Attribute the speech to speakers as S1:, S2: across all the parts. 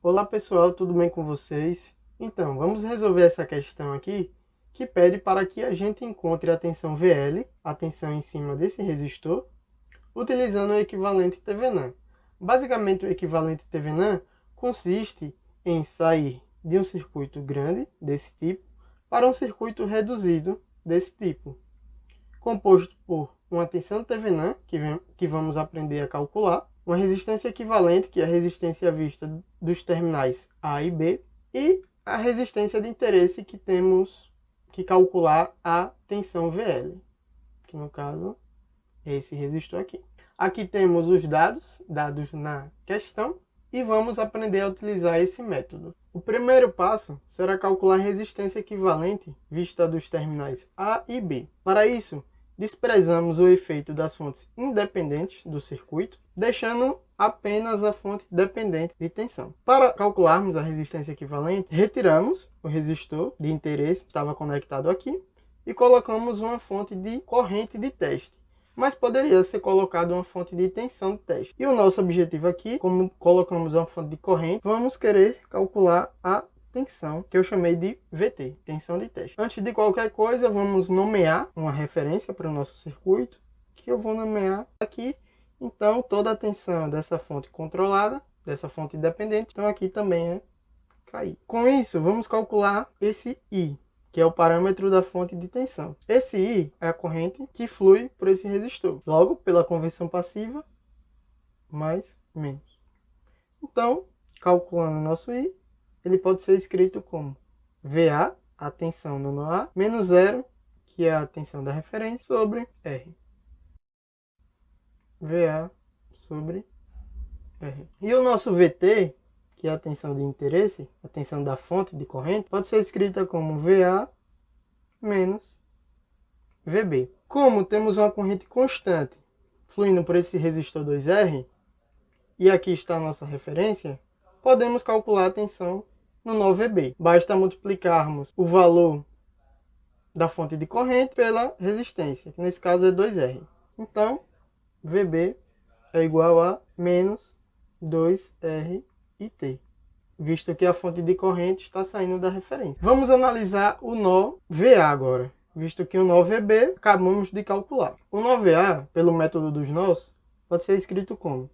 S1: Olá pessoal, tudo bem com vocês? Então, vamos resolver essa questão aqui, que pede para que a gente encontre a tensão VL, a tensão em cima desse resistor, utilizando o equivalente Thevenin. Basicamente, o equivalente Thevenin consiste em sair de um circuito grande, desse tipo, para um circuito reduzido, desse tipo, composto por uma tensão Thevenin, que vamos aprender a calcular, uma resistência equivalente, que é a resistência vista dos terminais A e B, e a resistência de interesse, que temos que calcular a tensão VL, que no caso é esse resistor aqui. Aqui temos os dados na questão, e vamos aprender a utilizar esse método. O primeiro passo será calcular a resistência equivalente vista dos terminais A e B. Para isso, desprezamos o efeito das fontes independentes do circuito, deixando apenas a fonte dependente de tensão. Para calcularmos a resistência equivalente, retiramos o resistor de interesse que estava conectado aqui e colocamos uma fonte de corrente de teste, mas poderia ser colocado uma fonte de tensão de teste. E o nosso objetivo aqui, como colocamos uma fonte de corrente, vamos querer calcular a tensão, que eu chamei de VT, tensão de teste. Antes de qualquer coisa, vamos nomear uma referência para o nosso circuito, que eu vou nomear aqui. Então, toda a tensão dessa fonte controlada, dessa fonte dependente, então aqui também é KI. Com isso, vamos calcular esse I, que é o parâmetro da fonte de tensão. Esse I é a corrente que flui por esse resistor. Logo, pela conversão passiva, mais menos. Então, calculando o nosso I, ele pode ser escrito como VA, a tensão no nó A, menos 0, que é a tensão da referência, sobre R. VA sobre R. E o nosso VT, que é a tensão de interesse, a tensão da fonte de corrente, pode ser escrita como VA menos VB. Como temos uma corrente constante fluindo por esse resistor 2R, e aqui está a nossa referência, podemos calcular a tensão no nó VB. Basta multiplicarmos o valor da fonte de corrente pela resistência, que nesse caso é 2R. Então, VB é igual a menos 2RIT, visto que a fonte de corrente está saindo da referência. Vamos analisar o nó VA agora, visto que o nó VB acabamos de calcular. O nó VA, pelo método dos nós, pode ser escrito como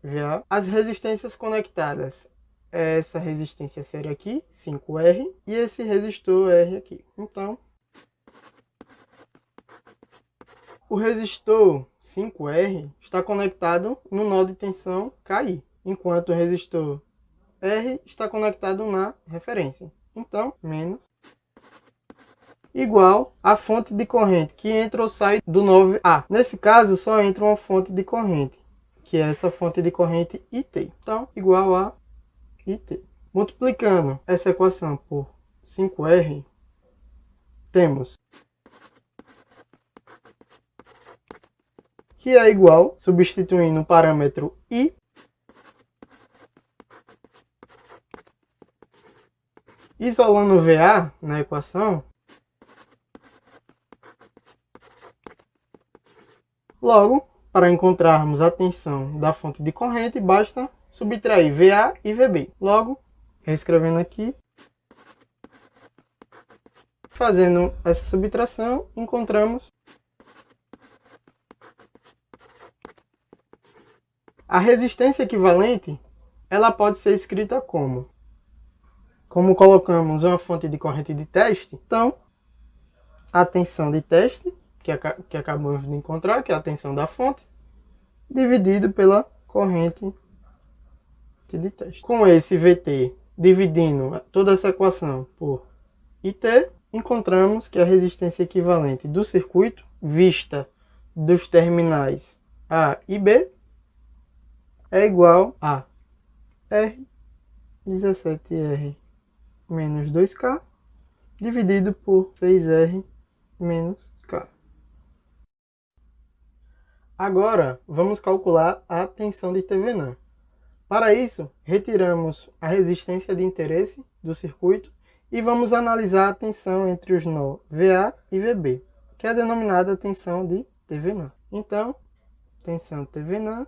S1: VA. As resistências conectadas é essa resistência séria aqui, 5R, e esse resistor R aqui. Então, o resistor 5R está conectado no nó de tensão KI, enquanto o resistor R está conectado na referência. Então, menos igual a fonte de corrente que entra ou sai do nó A. Nesse caso, só entra uma fonte de corrente, que é essa fonte de corrente IT. Então, igual a IT. Multiplicando essa equação por 5R, temos que é igual, substituindo o parâmetro I, isolando VA na equação, logo, para encontrarmos a tensão da fonte de corrente, basta subtrair VA e VB. Logo, reescrevendo aqui, fazendo essa subtração, encontramos a resistência equivalente. Ela pode ser escrita como colocamos uma fonte de corrente de teste, então a tensão de teste, que acabamos de encontrar, que é a tensão da fonte, dividido pela corrente de teste. Com esse VT dividindo toda essa equação por IT, encontramos que a resistência equivalente do circuito, vista dos terminais A e B, é igual a R 17R menos 2K dividido por 6R menos K. Agora, vamos calcular a tensão de Thevenin. Para isso, retiramos a resistência de interesse do circuito e vamos analisar a tensão entre os nó VA e VB, que é denominada tensão de Thevenin. Então, tensão Thevenin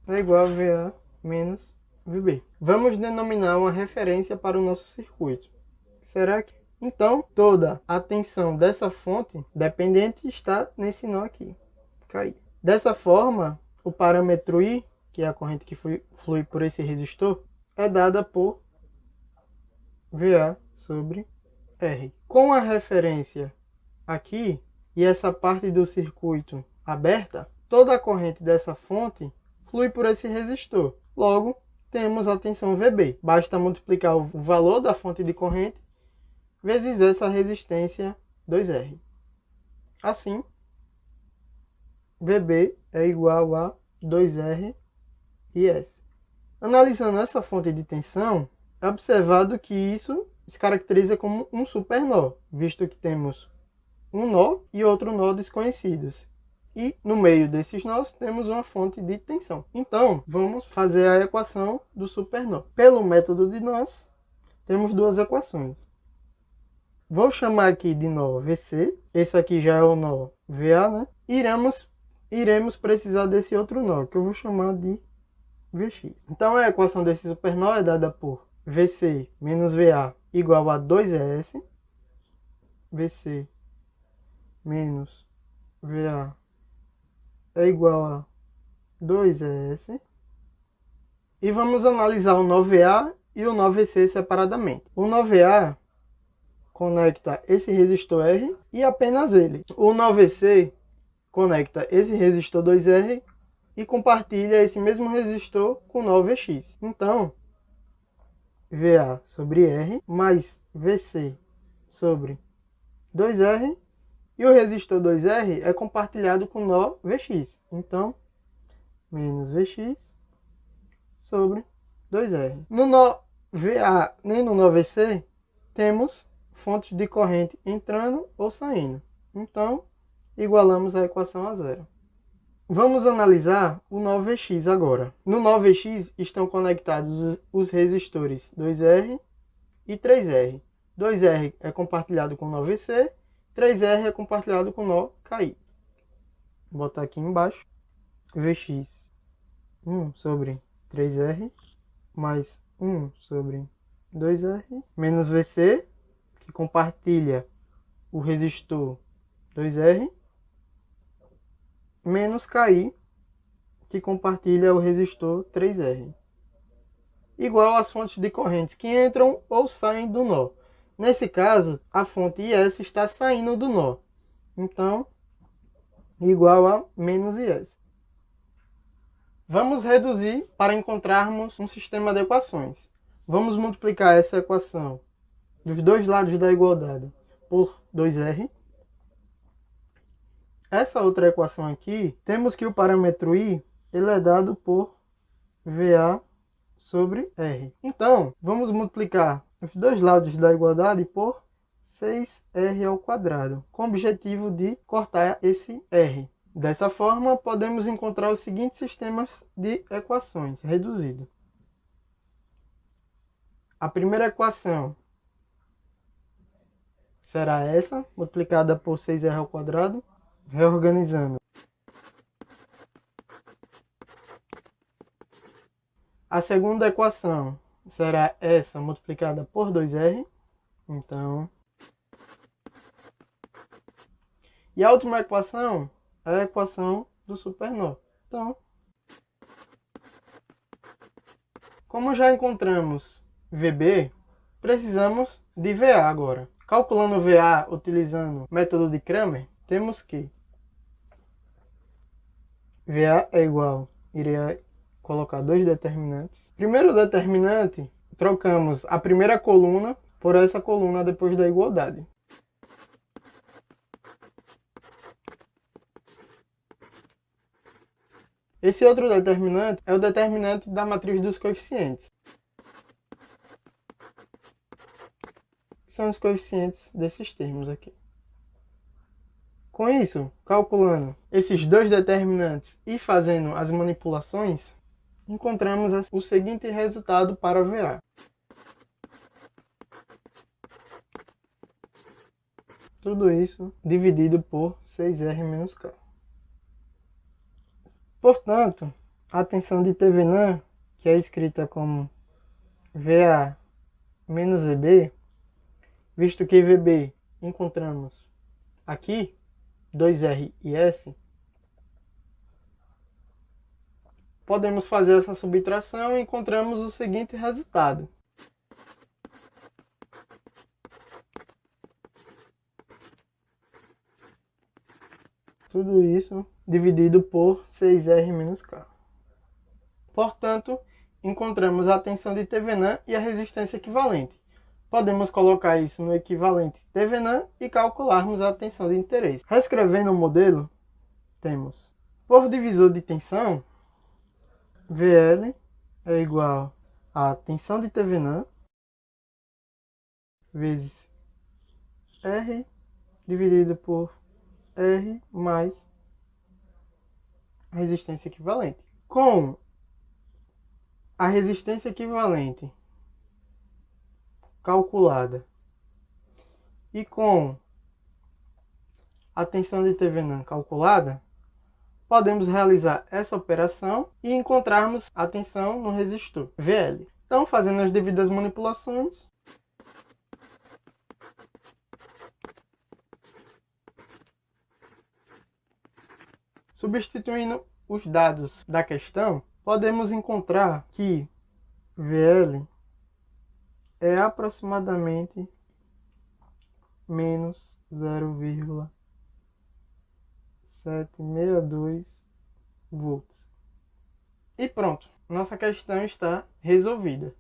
S1: é igual a VA menos VB. Vamos denominar uma referência para o nosso circuito. Será que... Então, toda a tensão dessa fonte dependente está nesse nó aqui. Cai. Dessa forma, o parâmetro I, que é a corrente que flui por esse resistor, é dada por VA sobre R. Com a referência aqui e essa parte do circuito aberta, toda a corrente dessa fonte flui por esse resistor. Logo, temos a tensão VB. Basta multiplicar o valor da fonte de corrente vezes essa resistência 2R. Assim, VB é igual a 2R e S. Analisando essa fonte de tensão, é observado que isso se caracteriza como um supernó, visto que temos um nó e outro nó desconhecidos. E no meio desses nós temos uma fonte de tensão. Então, vamos fazer a equação do supernó. Pelo método de nós, temos duas equações. Vou chamar aqui de nó VC, esse aqui já é o nó VA, né? Iremos precisar desse outro nó, que eu vou chamar de VX. Então a equação desse supernó é dada por VC menos VA igual a 2ES, VC menos VA é igual a 2ES. E vamos analisar o nó VA e o nó VC separadamente. O nó VA conecta esse resistor R e apenas ele. O nó VC conecta esse resistor 2R e compartilha esse mesmo resistor com o nó VX. Então, VA sobre R mais VC sobre 2R e o resistor 2R é compartilhado com o nó VX. Então, menos VX sobre 2R. No nó VA nem no nó VC temos fontes de corrente entrando ou saindo. Então, igualamos a equação a zero. Vamos analisar o nó VX agora. No nó VX estão conectados os resistores 2R e 3R. 2R é compartilhado com o nó VC, 3R é compartilhado com o nó KI. Vou botar aqui embaixo. VX 1 sobre 3R mais 1 sobre 2R menos VC, que compartilha o resistor 2R, menos KI, que compartilha o resistor 3R. Igual às fontes de correntes que entram ou saem do nó. Nesse caso, a fonte IS está saindo do nó. Então, igual a menos IS. Vamos reduzir para encontrarmos um sistema de equações. Vamos multiplicar essa equação dos dois lados da igualdade por 2R. Essa outra equação aqui, temos que o parâmetro I ele é dado por VA sobre R. Então, vamos multiplicar os dois lados da igualdade por 6R ao quadrado, com o objetivo de cortar esse R. Dessa forma, podemos encontrar os seguintes sistemas de equações reduzido. A primeira equação será essa, multiplicada por 6R ao quadrado. Reorganizando. A segunda equação será essa multiplicada por 2R. Então, e a última equação é a equação do supernó. Então, como já encontramos VB, precisamos de VA agora. Calculando VA utilizando o método de Cramer, temos que VA é igual, irei colocar dois determinantes. Primeiro determinante, trocamos a primeira coluna por essa coluna depois da igualdade. Esse outro determinante é o determinante da matriz dos coeficientes. São os coeficientes desses termos aqui. Com isso, calculando esses dois determinantes e fazendo as manipulações, encontramos o seguinte resultado para VA. Tudo isso dividido por 6R menos K. Portanto, a tensão de Thevenin que é escrita como VA menos VB, visto que VB encontramos aqui, 2R e S, podemos fazer essa subtração e encontramos o seguinte resultado. Tudo isso dividido por 6R menos K. Portanto, encontramos a tensão de Thevenin e a resistência equivalente. Podemos colocar isso no equivalente Thevenin e calcularmos a tensão de interesse. Reescrevendo o modelo, temos por divisor de tensão, VL é igual a tensão de Thevenin vezes R dividido por R mais a resistência equivalente. Com a resistência equivalente calculada e com a tensão de Thevenin calculada, podemos realizar essa operação e encontrarmos a tensão no resistor, VL. Então, fazendo as devidas manipulações, substituindo os dados da questão, podemos encontrar que VL é aproximadamente menos 0,762 volts. E pronto, nossa questão está resolvida.